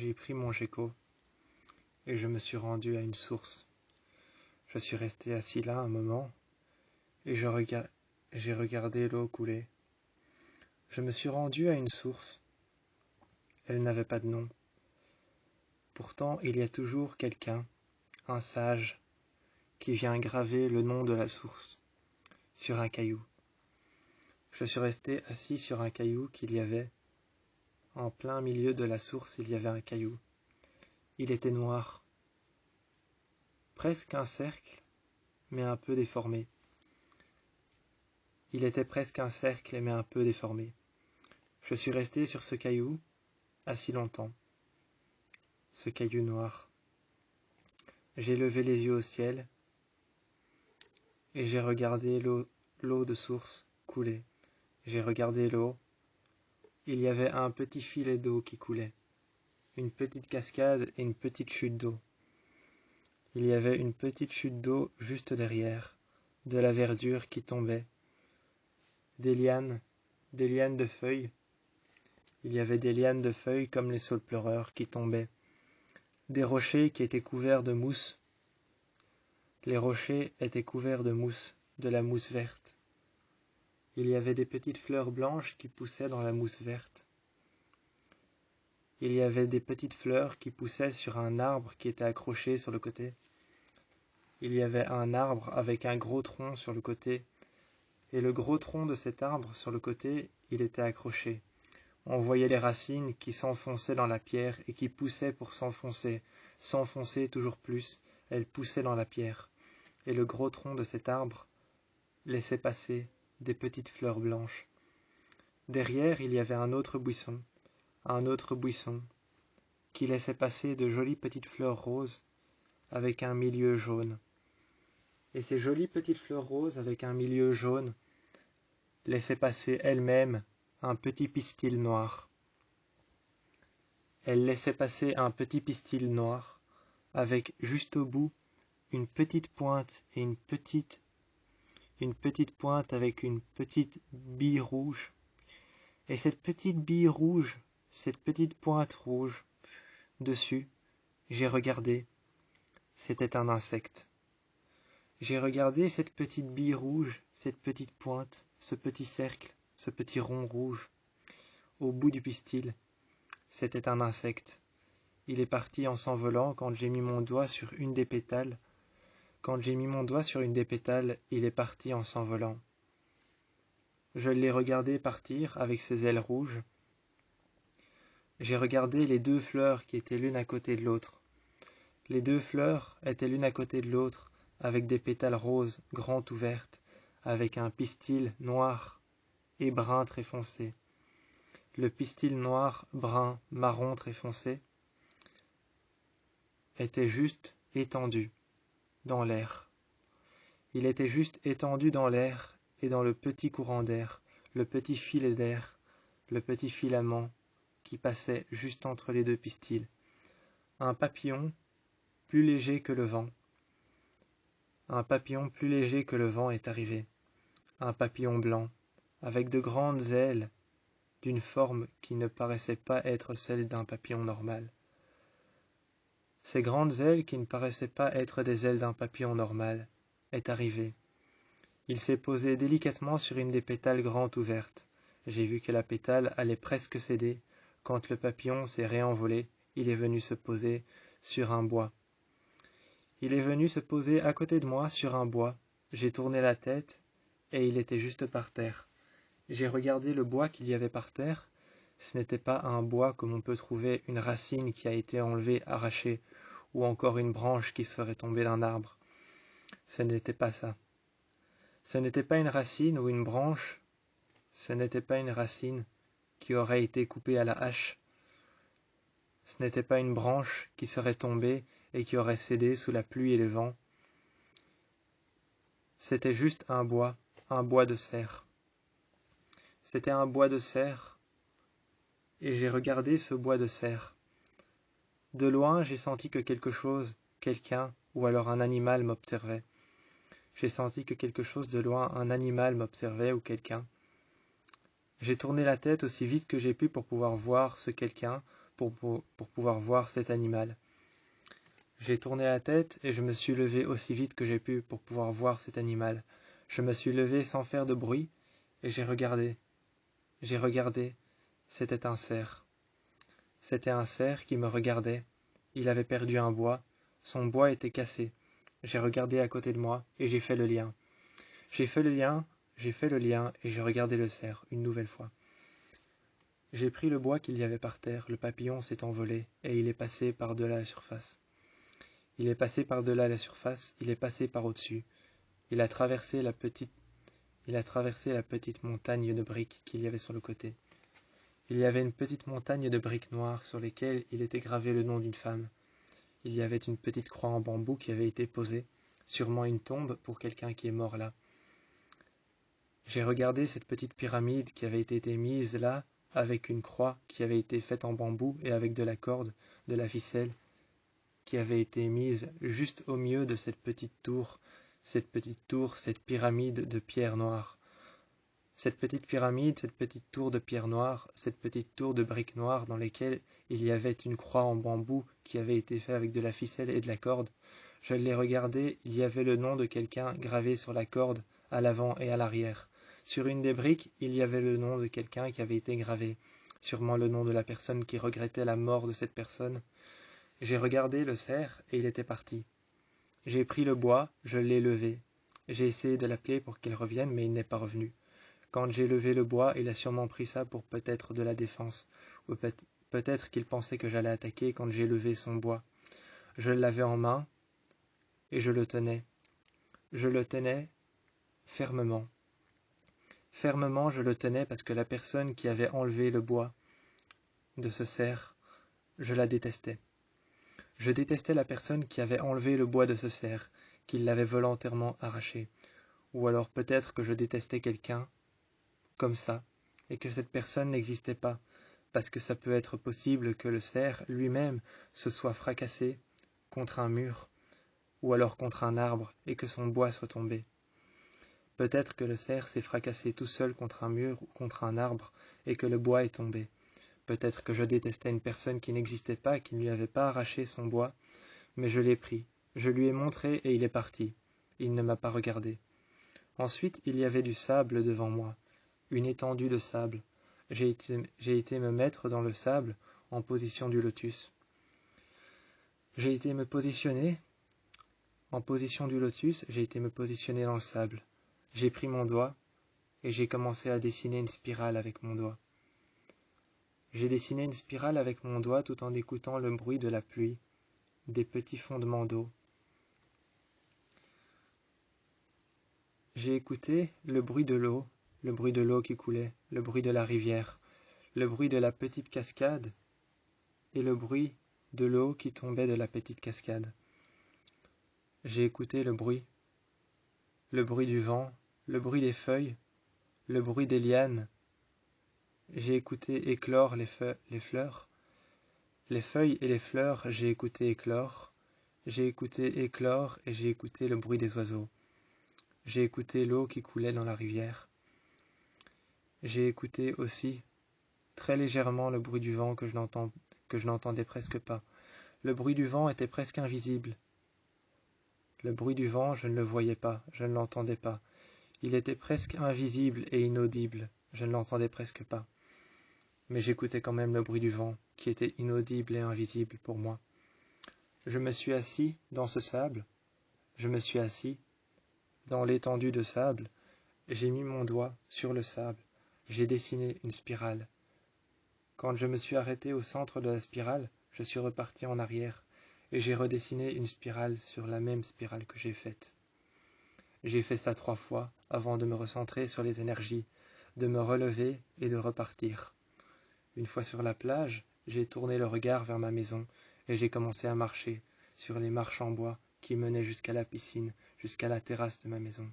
j'ai pris mon gecko et je me suis rendu à une source. Je suis resté assis là un moment et j'ai regardé l'eau couler. Je me suis rendu à une source. Elle n'avait pas de nom. Pourtant, il y a toujours quelqu'un, un sage, qui vient graver le nom de la source sur un caillou. Je suis resté assis sur un caillou qu'il y avait. En plein milieu de la source, il y avait un caillou. Il était noir. Presque un cercle, mais un peu déformé. Il était presque un cercle, mais un peu déformé. Je suis resté sur ce caillou, assis longtemps. Ce caillou noir. J'ai levé les yeux au ciel, et j'ai regardé l'eau de source couler. J'ai regardé l'eau. Il y avait un petit filet d'eau qui coulait. Une petite cascade et une petite chute d'eau. Il y avait une petite chute d'eau juste derrière, de la verdure qui tombait. Des lianes de feuilles. Il y avait des lianes de feuilles comme les saules pleureurs qui tombaient. Des rochers qui étaient couverts de mousse. Les rochers étaient couverts de mousse, de la mousse verte. Il y avait des petites fleurs blanches qui poussaient dans la mousse verte. Il y avait des petites fleurs qui poussaient sur un arbre qui était accroché sur le côté. Il y avait un arbre avec un gros tronc sur le côté, et le gros tronc de cet arbre sur le côté, il était accroché. On voyait les racines qui s'enfonçaient dans la pierre et qui poussaient pour s'enfoncer toujours plus, elles poussaient dans la pierre. Et le gros tronc de cet arbre laissait passer des petites fleurs blanches. Derrière, il y avait un autre buisson, qui laissait passer de jolies petites fleurs roses avec un milieu jaune. Et ces jolies petites fleurs roses avec un milieu jaune laissaient passer elles-mêmes un petit pistil noir. Elles laissaient passer un petit pistil noir avec juste au bout une petite pointe et une petite pointe avec une petite bille rouge. Et cette petite bille rouge, cette petite pointe rouge, dessus, j'ai regardé. C'était un insecte. J'ai regardé cette petite bille rouge, cette petite pointe, ce petit cercle, ce petit rond rouge. Au bout du pistil, c'était un insecte. Il est parti en s'envolant quand j'ai mis mon doigt sur une des pétales. Quand j'ai mis mon doigt sur une des pétales, il est parti en s'envolant. Je l'ai regardé partir avec ses ailes rouges. J'ai regardé les deux fleurs qui étaient l'une à côté de l'autre. Les deux fleurs étaient l'une à côté de l'autre, avec des pétales roses, grandes ouvertes, avec un pistil noir et brun très foncé. Le pistil noir, brun, marron très foncé était juste étendu dans l'air. Il était juste étendu dans l'air et dans le petit courant d'air, le petit filet d'air, le petit filament qui passait juste entre les deux pistils. Un papillon plus léger que le vent. Un papillon plus léger que le vent est arrivé. Un papillon blanc, avec de grandes ailes, d'une forme qui ne paraissait pas être celle d'un papillon normal. Ces grandes ailes qui ne paraissaient pas être des ailes d'un papillon normal est arrivé. Il s'est posé délicatement sur une des pétales grandes ouvertes. J'ai vu que la pétale allait presque céder. Quand le papillon s'est réenvolé, il est venu se poser sur un bois. Il est venu se poser à côté de moi sur un bois. J'ai tourné la tête et il était juste par terre. J'ai regardé le bois qu'il y avait par terre. Ce n'était pas un bois comme on peut trouver une racine qui a été enlevée, arrachée, ou encore une branche qui serait tombée d'un arbre. Ce n'était pas ça. Ce n'était pas une racine ou une branche. Ce n'était pas une racine qui aurait été coupée à la hache. Ce n'était pas une branche qui serait tombée et qui aurait cédé sous la pluie et le vent. C'était juste un bois de cerf. C'était un bois de cerf, et j'ai regardé ce bois de cerf. De loin, j'ai senti que quelque chose, quelqu'un, ou alors un animal m'observait. J'ai senti que quelque chose de loin, un animal m'observait ou quelqu'un. J'ai tourné la tête aussi vite que j'ai pu pour pouvoir voir ce quelqu'un, pour pouvoir voir cet animal. J'ai tourné la tête et je me suis levé aussi vite que j'ai pu pour pouvoir voir cet animal. Je me suis levé sans faire de bruit et j'ai regardé. J'ai regardé. C'était un cerf. C'était un cerf qui me regardait. Il avait perdu un bois. Son bois était cassé. J'ai regardé à côté de moi et j'ai fait le lien. J'ai fait le lien et j'ai regardé le cerf une nouvelle fois. J'ai pris le bois qu'il y avait par terre, le papillon s'est envolé et il est passé par-delà la surface. Il est passé par-delà la surface, il est passé par au-dessus. Il a traversé la petite montagne de briques qu'il y avait sur le côté. Il y avait une petite montagne de briques noires sur lesquelles il était gravé le nom d'une femme. Il y avait une petite croix en bambou qui avait été posée, sûrement une tombe pour quelqu'un qui est mort là. J'ai regardé cette petite pyramide qui avait été mise là, avec une croix qui avait été faite en bambou et avec de la corde, de la ficelle, qui avait été mise juste au milieu de cette tour, cette pyramide de pierre noire. Cette petite pyramide, cette petite tour de pierre noire, cette petite tour de briques noires dans lesquelles il y avait une croix en bambou qui avait été faite avec de la ficelle et de la corde. Je l'ai regardé, il y avait le nom de quelqu'un gravé sur la corde, à l'avant et à l'arrière. Sur une des briques, il y avait le nom de quelqu'un qui avait été gravé, sûrement le nom de la personne qui regrettait la mort de cette personne. J'ai regardé le cerf et il était parti. J'ai pris le bois, je l'ai levé. J'ai essayé de l'appeler pour qu'il revienne, mais il n'est pas revenu. Quand j'ai levé le bois, il a sûrement pris ça pour peut-être de la défense, ou peut-être qu'il pensait que j'allais attaquer quand j'ai levé son bois. Je l'avais en main, et je le tenais. Je le tenais fermement. Fermement, je le tenais parce que la personne qui avait enlevé le bois de ce cerf, je la détestais. Je détestais la personne qui avait enlevé le bois de ce cerf, qui l'avait volontairement arraché. Ou alors peut-être que je détestais quelqu'un comme ça, et que cette personne n'existait pas, parce que ça peut être possible que le cerf lui-même se soit fracassé contre un mur, ou alors contre un arbre, et que son bois soit tombé. Peut-être que le cerf s'est fracassé tout seul contre un mur ou contre un arbre, et que le bois est tombé. Peut-être que je détestais une personne qui n'existait pas, qui ne lui avait pas arraché son bois, mais je l'ai pris, je lui ai montré et il est parti. Il ne m'a pas regardé. Ensuite, il y avait du sable devant moi, une étendue de sable. J'ai été me mettre dans le sable en position du lotus. J'ai été me positionner en position du lotus, j'ai été me positionner dans le sable. J'ai pris mon doigt et j'ai commencé à dessiner une spirale avec mon doigt. J'ai dessiné une spirale avec mon doigt tout en écoutant le bruit de la pluie, des petits fondements d'eau. J'ai écouté le bruit de l'eau qui coulait, le bruit de la rivière, le bruit de la petite cascade et le bruit de l'eau qui tombait de la petite cascade. J'ai écouté le bruit du vent, le bruit des feuilles, le bruit des lianes. J'ai écouté éclore les fleurs, les feuilles et les fleurs, j'ai écouté éclore. J'ai écouté éclore et j'ai écouté le bruit des oiseaux. J'ai écouté l'eau qui coulait dans la rivière. J'ai écouté aussi très légèrement le bruit du vent que je n'entendais presque pas. Le bruit du vent était presque invisible. Le bruit du vent, je ne le voyais pas, je ne l'entendais pas. Il était presque invisible et inaudible, je ne l'entendais presque pas. Mais j'écoutais quand même le bruit du vent, qui était inaudible et invisible pour moi. Je me suis assis dans ce sable, je me suis assis dans l'étendue de sable, j'ai mis mon doigt sur le sable, j'ai dessiné une spirale. Quand je me suis arrêté au centre de la spirale, je suis reparti en arrière, et j'ai redessiné une spirale sur la même spirale que j'ai faite. J'ai fait ça 3 fois avant de me recentrer sur les énergies, de me relever et de repartir. Une fois sur la plage, j'ai tourné le regard vers ma maison et j'ai commencé à marcher sur les marches en bois qui menaient jusqu'à la piscine, jusqu'à la terrasse de ma maison.